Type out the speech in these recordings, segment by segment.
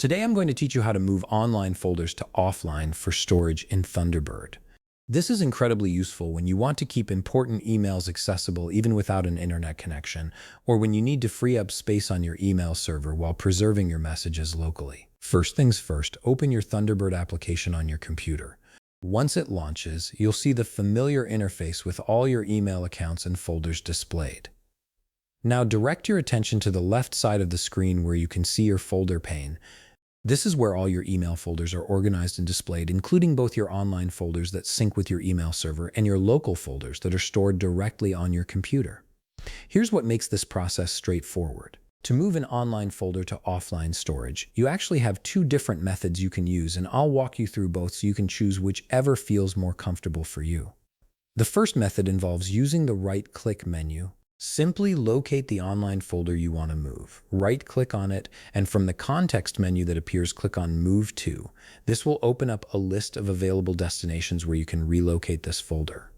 Today I'm going to teach you how to move online folders to offline for storage in Thunderbird. This is incredibly useful when you want to keep important emails accessible even without an internet connection, or when you need to free up space on your email server while preserving your messages locally. First things first, open your Thunderbird application on your computer. Once it launches, you'll see the familiar interface with all your email accounts and folders displayed. Now direct your attention to the left side of the screen where you can see your folder pane. This is where all your email folders are organized and displayed, including both your online folders that sync with your email server and your local folders that are stored directly on your computer. Here's what makes this process straightforward. To move an online folder to offline storage, you actually have two different methods you can use, and I'll walk you through both so you can choose whichever feels more comfortable for you. The first method involves using the right-click menu. Simply locate the online folder you want to move. Right-click on it, and from the context menu that appears, click on Move To. This will open up a list of available destinations where you can relocate this folder.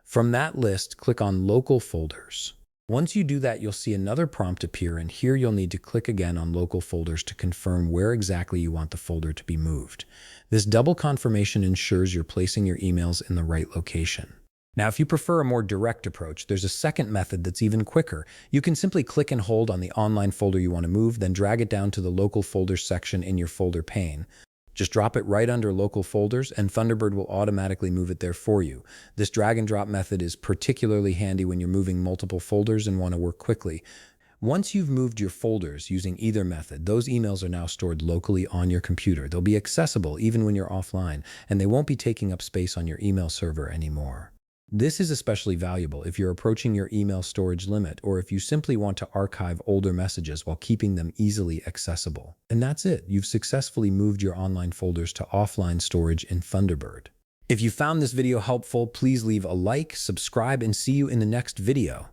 From that list, click on Local Folders. Once you do that, you'll see another prompt appear, and here you'll need to click again on Local Folders to confirm where exactly you want the folder to be moved. This double confirmation ensures you're placing your emails in the right location. Now, if you prefer a more direct approach, there's a second method that's even quicker. You can simply click and hold on the online folder you want to move, then drag it down to the Local Folders section in your folder pane. Just drop it right under Local Folders, and Thunderbird will automatically move it there for you. This drag and drop method is particularly handy when you're moving multiple folders and want to work quickly. Once you've moved your folders using either method, those emails are now stored locally on your computer. They'll be accessible even when you're offline, and they won't be taking up space on your email server anymore. This is especially valuable if you're approaching your email storage limit, or if you simply want to archive older messages while keeping them easily accessible. And that's it. You've successfully moved your online folders to offline storage in Thunderbird. If you found this video helpful, please leave a like, subscribe, and see you in the next video.